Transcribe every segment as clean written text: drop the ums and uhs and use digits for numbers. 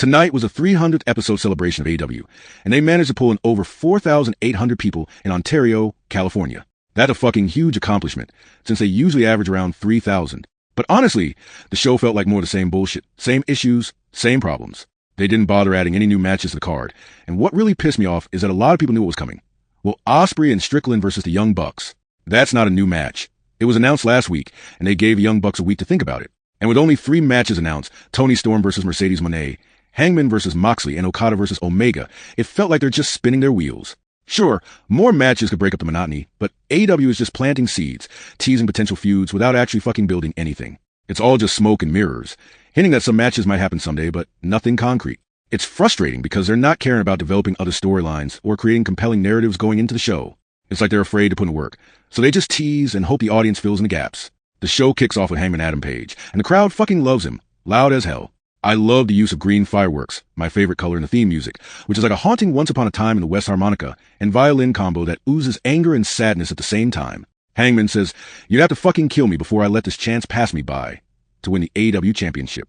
Tonight was a 300th episode celebration of AEW, and they managed to pull in over 4,800 people in Ontario, California. That's a fucking huge accomplishment, since they usually average around 3,000. But honestly, the show felt like more of the same bullshit. Same issues, same problems. They didn't bother adding any new matches to the card, and what really pissed me off is that a lot of people knew what was coming. Well, Ospreay and Strickland versus the Young Bucks. That's not a new match. It was announced last week, and they gave Young Bucks a week to think about it. And with only 3 matches announced, Toni Storm versus Mercedes Moné, Hangman versus Moxley, and Okada versus Omega, it felt like they're just spinning their wheels. Sure, more matches could break up the monotony, but AEW is just planting seeds, teasing potential feuds without actually fucking building anything. It's all just smoke and mirrors, hinting that some matches might happen someday, but nothing concrete. It's frustrating because they're not caring about developing other storylines or creating compelling narratives going into the show. It's like they're afraid to put in work, so they just tease and hope the audience fills in the gaps. The show kicks off with Hangman Adam Page, and the crowd fucking loves him, loud as hell. I love the use of green fireworks, my favorite color in the theme music, which is like a haunting Once Upon a Time in the West harmonica and violin combo that oozes anger and sadness at the same time. Hangman says, "You'd have to fucking kill me before I let this chance pass me by," to win the AEW championship.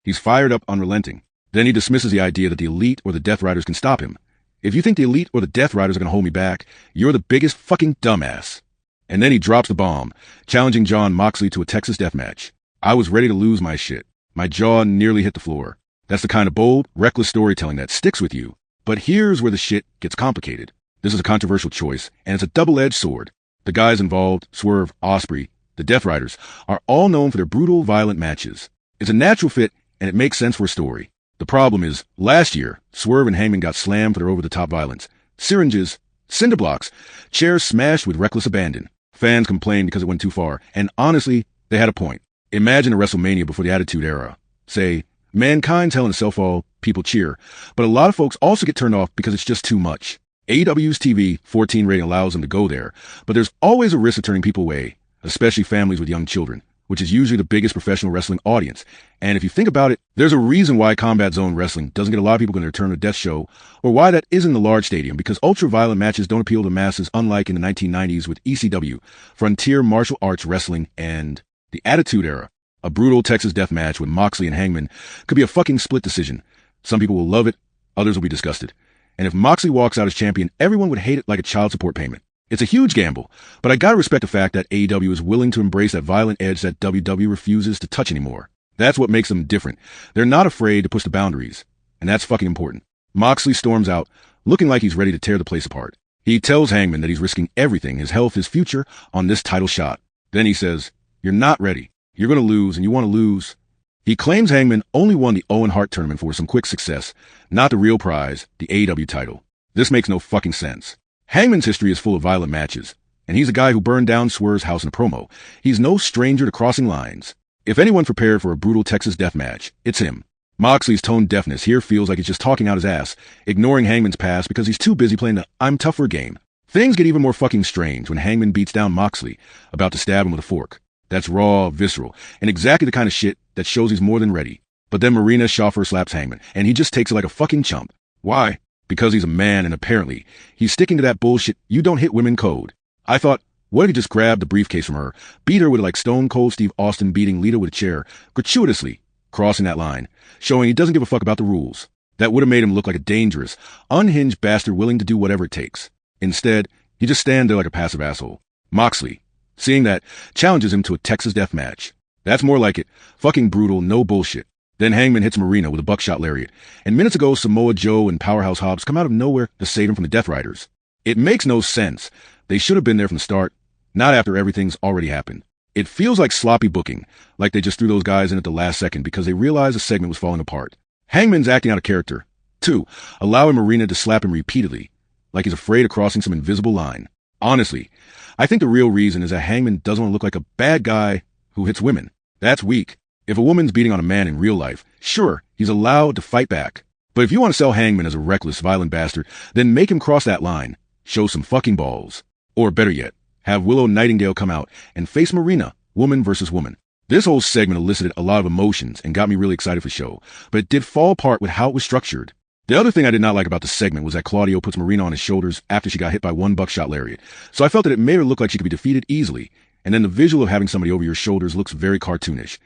He's fired up, unrelenting. Then he dismisses the idea that the Elite or the Death Riders can stop him. "If you think the Elite or the Death Riders are going to hold me back, you're the biggest fucking dumbass." And then he drops the bomb, challenging Jon Moxley to a Texas death match. I was ready to lose my shit. My jaw nearly hit the floor. That's the kind of bold, reckless storytelling that sticks with you. But here's where the shit gets complicated. This is a controversial choice, and it's a double-edged sword. The guys involved, Swerve, Ospreay, the Death Riders, are all known for their brutal, violent matches. It's a natural fit, and it makes sense for a story. The problem is, last year, Swerve and Hangman got slammed for their over-the-top violence. Syringes, cinder blocks, chairs smashed with reckless abandon. Fans complained because it went too far, and honestly, they had a point. Imagine a WrestleMania before the Attitude Era. Say, Mankind's Hell in a Cell fall, people cheer, but a lot of folks also get turned off because it's just too much. AEW's TV 14 rating allows them to go there, but there's always a risk of turning people away, especially families with young children, which is usually the biggest professional wrestling audience. And if you think about it, there's a reason why Combat Zone Wrestling doesn't get a lot of people going to return to Death Show, or why that isn't the large stadium, because ultra-violent matches don't appeal to masses, unlike in the 1990s with ECW, Frontier Martial Arts Wrestling, and the Attitude Era. A brutal Texas death match with Moxley and Hangman could be a fucking split decision. Some people will love it, others will be disgusted. And if Moxley walks out as champion, everyone would hate it like a child support payment. It's a huge gamble, but I gotta respect the fact that AEW is willing to embrace that violent edge that WWE refuses to touch anymore. That's what makes them different. They're not afraid to push the boundaries, and that's fucking important. Moxley storms out, looking like he's ready to tear the place apart. He tells Hangman that he's risking everything, his health, his future, on this title shot. Then he says, "You're not ready. You're going to lose, and you want to lose." He claims Hangman only won the Owen Hart tournament for some quick success, not the real prize, the AEW title. This makes no fucking sense. Hangman's history is full of violent matches, and he's a guy who burned down Swerve's house in a promo. He's no stranger to crossing lines. If anyone's prepared for a brutal Texas death match, it's him. Moxley's tone deafness here feels like he's just talking out his ass, ignoring Hangman's past because he's too busy playing the I'm tougher game. Things get even more fucking strange when Hangman beats down Moxley, about to stab him with a fork. That's raw, visceral, and exactly the kind of shit that shows he's more than ready. But then Marina Shaffer slaps Hangman, and he just takes it like a fucking chump. Why? Because he's a man, and apparently, he's sticking to that bullshit "you don't hit women" code. I thought, what if he just grabbed the briefcase from her, beat her with it like Stone Cold Steve Austin beating Lita with a chair, gratuitously, crossing that line, showing he doesn't give a fuck about the rules. That would have made him look like a dangerous, unhinged bastard willing to do whatever it takes. Instead, he just stands there like a passive asshole. Moxley, seeing that, challenges him to a Texas death match. That's more like it. Fucking brutal, no bullshit. Then Hangman hits Marina with a buckshot lariat. And minutes ago, Samoa Joe and Powerhouse Hobbs come out of nowhere to save him from the Death Riders. It makes no sense. They should have been there from the start, not after everything's already happened. It feels like sloppy booking, like they just threw those guys in at the last second because they realized the segment was falling apart. Hangman's acting out of character. 2, allowing Marina to slap him repeatedly, like he's afraid of crossing some invisible line. Honestly, I think the real reason is that Hangman doesn't want to look like a bad guy who hits women. That's weak. If a woman's beating on a man in real life, sure, he's allowed to fight back. But if you want to sell Hangman as a reckless, violent bastard, then make him cross that line. Show some fucking balls. Or better yet, have Willow Nightingale come out and face Marina, woman versus woman. This whole segment elicited a lot of emotions and got me really excited for the show, but it did fall apart with how it was structured. The other thing I did not like about the segment was that Claudio puts Marina on his shoulders after she got hit by one buckshot lariat, so I felt that it made her look like she could be defeated easily, and then the visual of having somebody over your shoulders looks very cartoonish.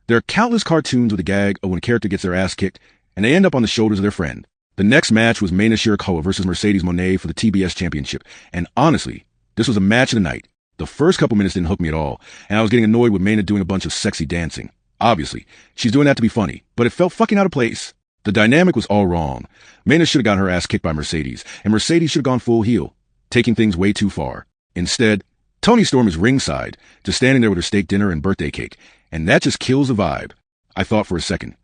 There are countless cartoons with a gag of when a character gets their ass kicked, and they end up on the shoulders of their friend. The next match was Maina Shirakawa versus Mercedes Moné for the TBS Championship, and honestly, this was a match of the night. The first couple minutes didn't hook me at all, and I was getting annoyed with Maina doing a bunch of sexy dancing. Obviously, she's doing that to be funny, but it felt fucking out of place. The dynamic was all wrong. Maina should have gotten her ass kicked by Mercedes, and Mercedes should have gone full heel, taking things way too far. Instead, Toni Storm is ringside, just standing there with her steak dinner and birthday cake, and that just kills the vibe. I thought for a second,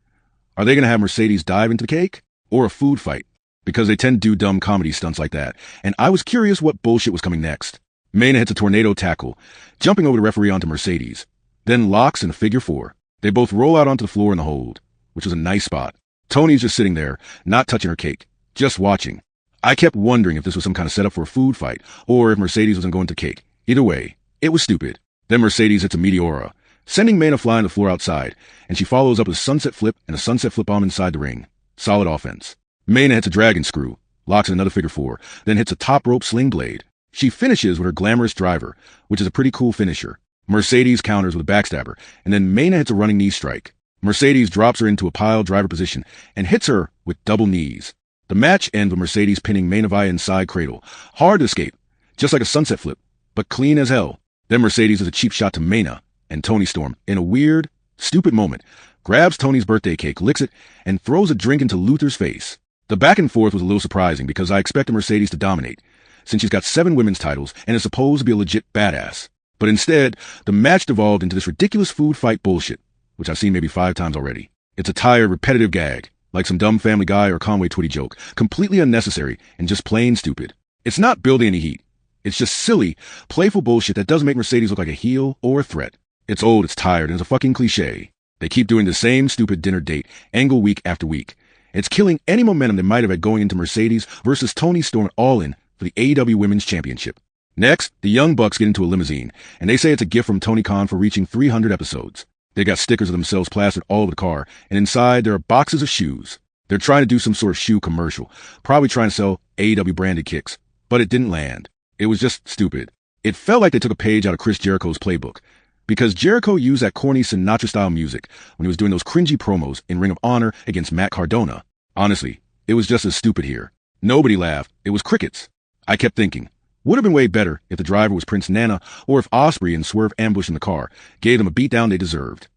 are they going to have Mercedes dive into the cake? Or a food fight? Because they tend to do dumb comedy stunts like that, and I was curious what bullshit was coming next. Maina hits a tornado tackle, jumping over the referee onto Mercedes, then locks in a figure four. They both roll out onto the floor in the hold, which was a nice spot. Tony's just sitting there, not touching her cake, just watching. I kept wondering if this was some kind of setup for a food fight, or if Mercedes wasn't going to cake. Either way, it was stupid. Then Mercedes hits a Meteora, sending Maina flying to the floor outside, and she follows up with a sunset flip and a sunset flip bomb inside the ring. Solid offense. Maina hits a dragon screw, locks in another figure four, then hits a top rope sling blade. She finishes with her glamorous driver, which is a pretty cool finisher. Mercedes counters with a backstabber, and then Maina hits a running knee strike. Mercedes drops her into a pile driver position and hits her with double knees. The match ends with Mercedes pinning Maina via inside cradle. Hard to escape, just like a sunset flip, but clean as hell. Then Mercedes does a cheap shot to Maina, and Toni Storm, in a weird, stupid moment, grabs Tony's birthday cake, licks it, and throws a drink into Luther's face. The back and forth was a little surprising because I expected Mercedes to dominate, since she's got 7 women's titles and is supposed to be a legit badass. But instead, the match devolved into this ridiculous food fight bullshit, which I've seen maybe 5 times already. It's a tired, repetitive gag, like some dumb Family Guy or Conway Twitty joke, completely unnecessary and just plain stupid. It's not building any heat. It's just silly, playful bullshit that doesn't make Mercedes look like a heel or a threat. It's old, it's tired, and it's a fucking cliche. They keep doing the same stupid dinner date angle week after week. It's killing any momentum they might have had going into Mercedes versus Toni Storm All-In for the AEW Women's Championship. Next, the Young Bucks get into a limousine, and they say it's a gift from Tony Khan for reaching 300 episodes. They got stickers of themselves plastered all over the car, and inside there are boxes of shoes. They're trying to do some sort of shoe commercial, probably trying to sell AEW branded kicks, but it didn't land. It was just stupid. It felt like they took a page out of Chris Jericho's playbook, because Jericho used that corny Sinatra-style music when he was doing those cringy promos in Ring of Honor against Matt Cardona. Honestly, it was just as stupid here. Nobody laughed. It was crickets. I kept thinking, would have been way better if the driver was Prince Nana or if Osprey and Swerve Ambush in the car gave them a beatdown they deserved.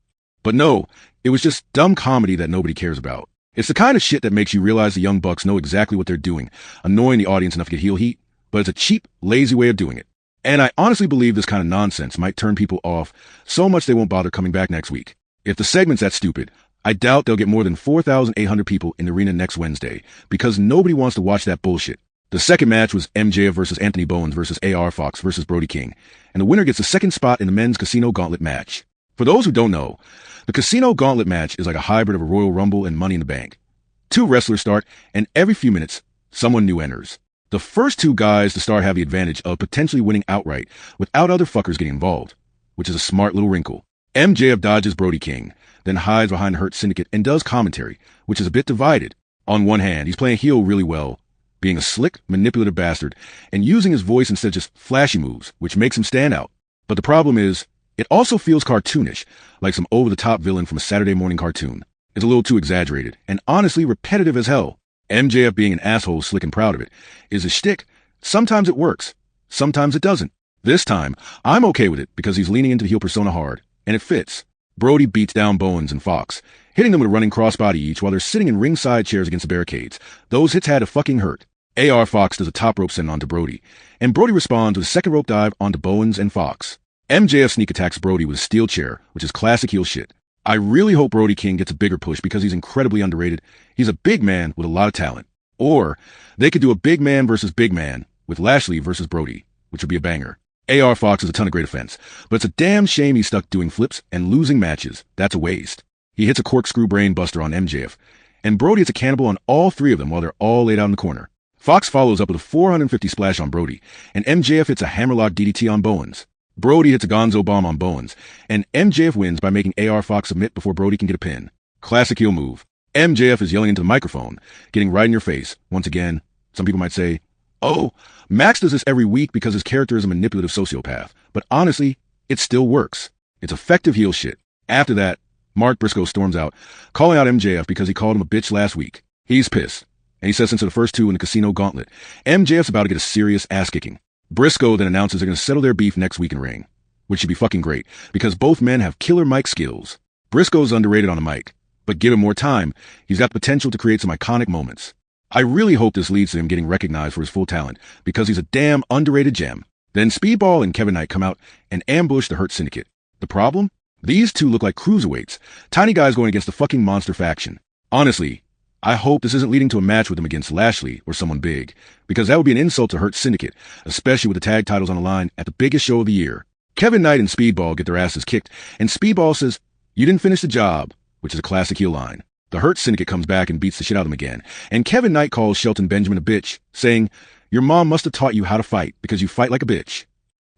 But no, it was just dumb comedy that nobody cares about. It's the kind of shit that makes you realize the Young Bucks know exactly what they're doing, annoying the audience enough to get heel heat, but it's a cheap, lazy way of doing it. And I honestly believe this kind of nonsense might turn people off so much they won't bother coming back next week. If the segment's that stupid, I doubt they'll get more than 4,800 people in the arena next Wednesday, because nobody wants to watch that bullshit. The second match was MJF versus Anthony Bowens versus AR Fox versus Brody King, and the winner gets the second spot in the men's Casino Gauntlet match. For those who don't know, the Casino Gauntlet match is like a hybrid of a Royal Rumble and Money in the Bank. 2 wrestlers start, and every few minutes, someone new enters. The first 2 guys to start have the advantage of potentially winning outright without other fuckers getting involved, which is a smart little wrinkle. MJF dodges Brody King, then hides behind the Hurt Syndicate and does commentary, which is a bit divided. On one hand, he's playing heel really well, being a slick, manipulative bastard, and using his voice instead of just flashy moves, which makes him stand out. But the problem is, it also feels cartoonish, like some over-the-top villain from a Saturday morning cartoon. It's a little too exaggerated, and honestly repetitive as hell. MJF being an asshole slick and proud of it is a shtick. Sometimes it works, sometimes it doesn't. This time, I'm okay with it because he's leaning into the heel persona hard, and it fits. Brody beats down Bowens and Fox, hitting them with a running crossbody each while they're sitting in ringside chairs against the barricades. Those hits had to fucking hurt. AR Fox does a top rope send onto Brody, and Brody responds with a second rope dive onto Bowens and Fox. MJF sneak attacks Brody with a steel chair, which is classic heel shit. I really hope Brody King gets a bigger push because he's incredibly underrated. He's a big man with a lot of talent. Or they could do a big man versus big man with Lashley versus Brody, which would be a banger. AR Fox is a ton of great offense, but it's a damn shame he's stuck doing flips and losing matches. That's a waste. He hits a corkscrew brain buster on MJF, and Brody hits a cannibal on all 3 of them while they're all laid out in the corner. Fox follows up with a 450 splash on Brody, and MJF hits a hammerlock DDT on Bowens. Brody hits a gonzo bomb on Bowens, and MJF wins by making AR Fox submit before Brody can get a pin. Classic heel move. MJF is yelling into the microphone, getting right in your face. Once again, some people might say, oh, Max does this every week because his character is a manipulative sociopath. But honestly, it still works. It's effective heel shit. After that, Mark Briscoe storms out, calling out MJF because he called him a bitch last week. He's pissed, and he says since the first two in the casino gauntlet, MJF's about to get a serious ass-kicking. Briscoe then announces they're going to settle their beef next week in ring, which should be fucking great, because both men have killer mic skills. Briscoe's underrated on the mic, but give him more time, he's got the potential to create some iconic moments. I really hope this leads to him getting recognized for his full talent, because he's a damn underrated gem. Then Speedball and Kevin Knight come out and ambush the Hurt Syndicate. The problem? These two look like cruiserweights, tiny guys going against the fucking monster faction. Honestly, I hope this isn't leading to a match with them against Lashley or someone big, because that would be an insult to Hurt Syndicate, especially with the tag titles on the line at the biggest show of the year. Kevin Knight and Speedball get their asses kicked, and Speedball says, "You didn't finish the job," which is a classic heel line. The Hurt Syndicate comes back and beats the shit out of them again, and Kevin Knight calls Shelton Benjamin a bitch, saying, "Your mom must have taught you how to fight because you fight like a bitch."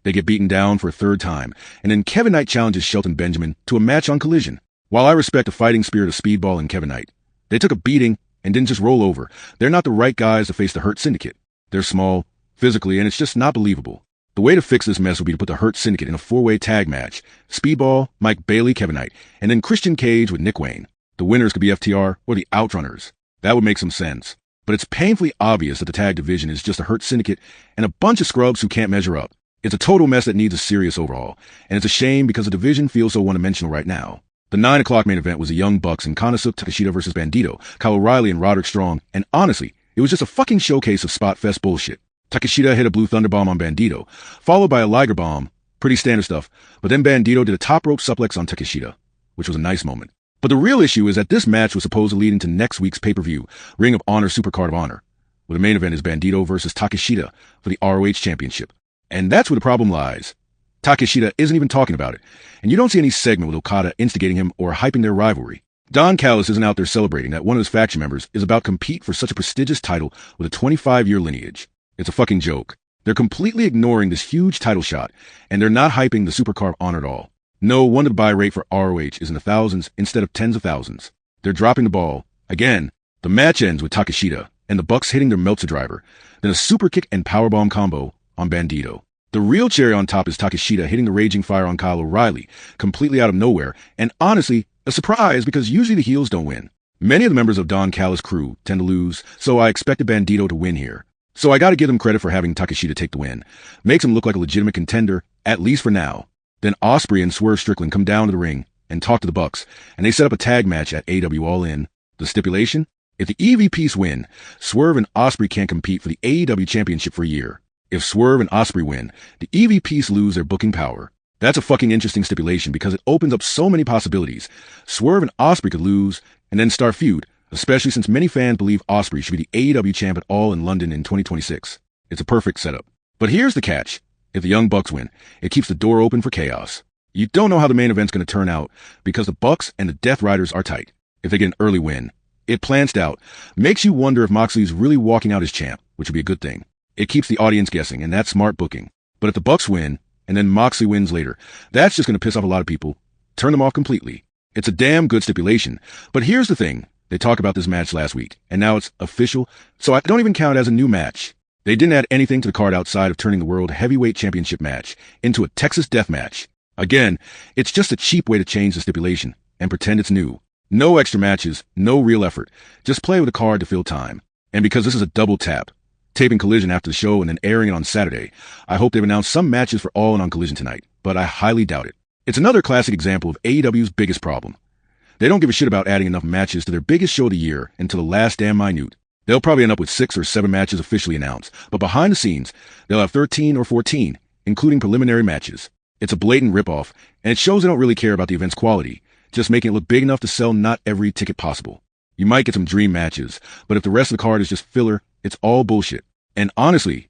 They get beaten down for a third time, and then Kevin Knight challenges Shelton Benjamin to a match on Collision. While I respect the fighting spirit of Speedball and Kevin Knight, they took a beating and didn't just roll over. They're not the right guys to face the Hurt Syndicate. They're small, physically, and it's just not believable. The way to fix this mess would be to put the Hurt Syndicate in a four-way tag match. Speedball, Mike Bailey, Kevin Knight, and then Christian Cage with Nick Wayne. The winners could be FTR or the Outrunners. That would make some sense. But it's painfully obvious that the tag division is just a Hurt Syndicate and a bunch of scrubs who can't measure up. It's a total mess that needs a serious overhaul, and it's a shame because the division feels so one-dimensional right now. The 9 o'clock main event was the Young Bucks and Konosuke Takeshita versus Bandito, Kyle O'Reilly and Roderick Strong, and honestly, it was just a fucking showcase of spot fest bullshit. Takeshita hit a blue thunder bomb on Bandito, followed by a Liger bomb, pretty standard stuff, but then Bandito did a top rope suplex on Takeshita, which was a nice moment. But the real issue is that this match was supposed to lead into next week's pay-per-view, Ring of Honor Supercard of Honor, where the main event is Bandito versus Takeshita for the ROH Championship. And that's where the problem lies. Takeshita isn't even talking about it, and you don't see any segment with Okada instigating him or hyping their rivalry. Don Callis isn't out there celebrating that one of his faction members is about to compete for such a prestigious title with a 25-year lineage. It's a fucking joke. They're completely ignoring this huge title shot, and they're not hyping the Supercard of Honor at all. No wonder the buy rate for ROH is in the thousands instead of tens of thousands. They're dropping the ball. Again, the match ends with Takeshita and the Bucks hitting their Meltzer driver, then a super kick and powerbomb combo on Bandito. The real cherry on top is Takeshita hitting the Raging Fire on Kyle O'Reilly, completely out of nowhere, and honestly, a surprise because usually the heels don't win. Many of the members of Don Callis' crew tend to lose, so I expected Bandito to win here. So I gotta give them credit for having Takeshita take the win. Makes him look like a legitimate contender, at least for now. Then Ospreay and Swerve Strickland come down to the ring and talk to the Bucks, and they set up a tag match at AEW All In. The stipulation? If the EVPs win, Swerve and Ospreay can't compete for the AEW Championship for a year. If Swerve and Ospreay win, the EVPs lose their booking power. That's a fucking interesting stipulation because it opens up so many possibilities. Swerve and Ospreay could lose and then start feud, especially since many fans believe Ospreay should be the AEW champ at All in London in 2026. It's a perfect setup. But here's the catch. If the Young Bucks win, it keeps the door open for chaos. You don't know how the main event's going to turn out because the Bucks and the Death Riders are tight. If they get an early win, it planced out, makes you wonder if Moxley's really walking out as champ, which would be a good thing. It keeps the audience guessing, and that's smart booking. But if the Bucks win, and then Moxley wins later, that's just going to piss off a lot of people, turn them off completely. It's a damn good stipulation. But here's the thing. They talked about this match last week, and now it's official, so I don't even count it as a new match. They didn't add anything to the card outside of turning the World Heavyweight Championship match into a Texas Death Match. Again, it's just a cheap way to change the stipulation and pretend it's new. No extra matches, no real effort. Just play with a card to fill time. And because this is a double tap, taping Collision after the show and then airing it on Saturday, I hope they've announced some matches for All In on Collision tonight, but I highly doubt it. It's another classic example of AEW's biggest problem. They don't give a shit about adding enough matches to their biggest show of the year until the last damn minute. They'll probably end up with 6 or 7 matches officially announced, but behind the scenes, they'll have 13 or 14, including preliminary matches. It's a blatant ripoff, and it shows they don't really care about the event's quality, just making it look big enough to sell not every ticket possible. You might get some dream matches, but if the rest of the card is just filler, it's all bullshit. And honestly,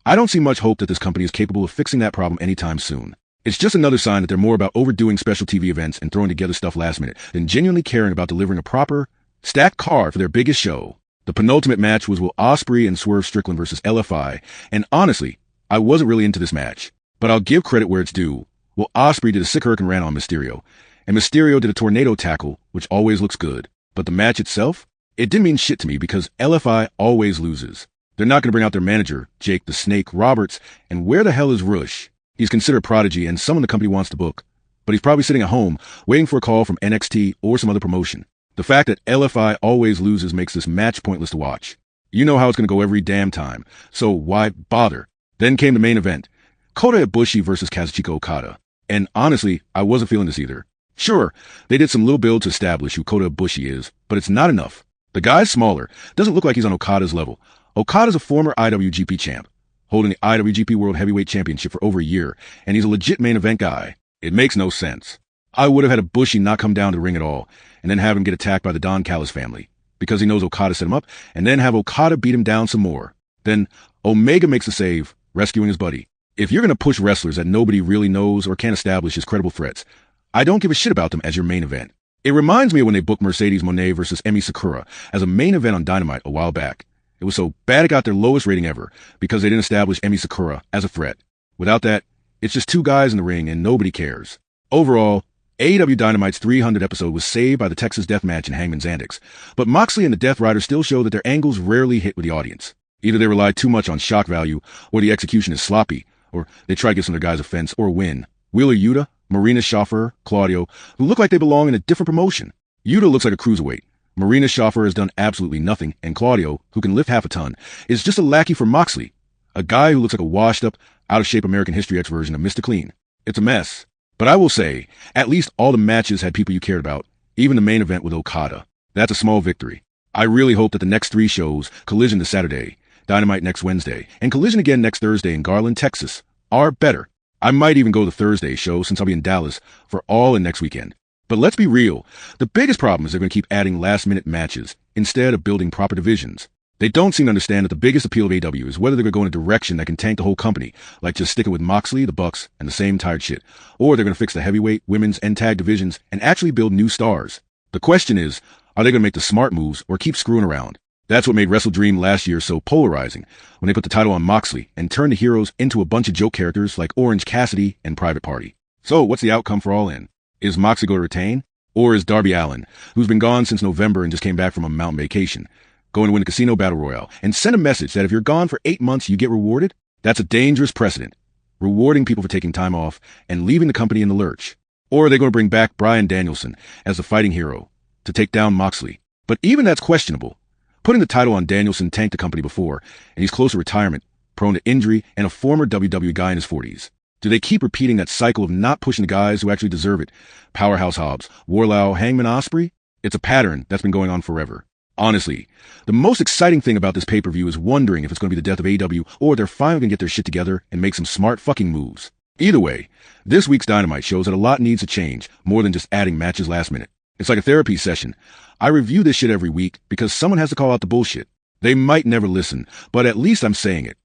I don't see much hope that this company is capable of fixing that problem anytime soon. It's just another sign that they're more about overdoing special TV events and throwing together stuff last minute than genuinely caring about delivering a proper, stacked card for their biggest show. The penultimate match was Will Ospreay and Swerve Strickland versus LFI, and honestly, I wasn't really into this match. But I'll give credit where it's due. Will Ospreay did a sick hurricane ran on Mysterio, and Mysterio did a tornado tackle, which always looks good. But the match itself? It didn't mean shit to me because LFI always loses. They're not going to bring out their manager, Jake the Snake Roberts, and where the hell is Rush? He's considered prodigy and someone the company wants to book. but he's probably sitting at home waiting for a call from NXT or some other promotion. The fact that LFI always loses makes this match pointless to watch. You know how it's going to go every damn time, so why bother? Then came the main event, Kota Ibushi versus Kazuchika Okada. And honestly, I wasn't feeling this either. Sure, they did some little build to establish who Kota Ibushi is, but it's not enough. The guy's smaller, doesn't look like he's on Okada's level. Okada's a former IWGP champ, holding the IWGP World Heavyweight Championship for over a year, and he's a legit main event guy. It makes no sense. I would have had Ibushi not come down to the ring at all, and then have him get attacked by the Don Callis family, because he knows Okada set him up, and then have Okada beat him down some more. Then Omega makes a save, rescuing his buddy. If you're going to push wrestlers that nobody really knows or can't establish as credible threats, I don't give a shit about them as your main event. It reminds me of when they booked Mercedes Moné versus Emi Sakura as a main event on Dynamite a while back. It was so bad it got their lowest rating ever because they didn't establish Emi Sakura as a threat. Without that, it's just two guys in the ring and nobody cares. Overall, AEW Dynamite's 300th episode was saved by the Texas Death Match and Hangman's antics, but Moxley and the Death Rider still show that their angles rarely hit with the audience. Either they rely too much on shock value, or the execution is sloppy, or they try to give some of their guys a fence or a win. Wheeler Yuta, Marina Shaffer, Claudio, who look like they belong in a different promotion. Yuta looks like a cruiserweight. Marina Shaffer has done absolutely nothing, and Claudio, who can lift half a ton, is just a lackey for Moxley. A guy who looks like a washed-up, out-of-shape American History X version of Mr. Clean. It's a mess. But I will say, at least all the matches had people you cared about, even the main event with Okada. That's a small victory. I really hope that the next 3 shows, Collision this Saturday, Dynamite next Wednesday, and Collision again next Thursday in Garland, Texas, are better. I might even go to the Thursday show since I'll be in Dallas for all in next weekend. But let's be real, the biggest problem is they're going to keep adding last-minute matches instead of building proper divisions. They don't seem to understand that the biggest appeal of AEW is whether they're going to go in a direction that can tank the whole company, like just sticking with Moxley, the Bucks, and the same tired shit, or they're going to fix the heavyweight, women's, and tag divisions and actually build new stars. The question is, are they going to make the smart moves or keep screwing around? That's what made Wrestle Dream last year so polarizing, when they put the title on Moxley and turned the heroes into a bunch of joke characters like Orange Cassidy and Private Party. So what's the outcome for All In? Is Moxley going to retain? Or is Darby Allin, who's been gone since November and just came back from a mountain vacation, going to win the Casino Battle Royale and send a message that if you're gone for 8 months, you get rewarded? That's a dangerous precedent, rewarding people for taking time off and leaving the company in the lurch. Or are they going to bring back Bryan Danielson as the fighting hero to take down Moxley? But even that's questionable. Putting the title on Danielson tanked the company before, and he's close to retirement, prone to injury, and a former WWE guy in his 40s. Do they keep repeating that cycle of not pushing the guys who actually deserve it? Powerhouse Hobbs, Warlow, Hangman Osprey? It's a pattern that's been going on forever. Honestly, the most exciting thing about this pay-per-view is wondering if it's going to be the death of AEW or they're finally going to get their shit together and make some smart fucking moves. Either way, this week's Dynamite shows that a lot needs to change more than just adding matches last minute. It's like a therapy session. I review this shit every week because someone has to call out the bullshit. They might never listen, but at least I'm saying it.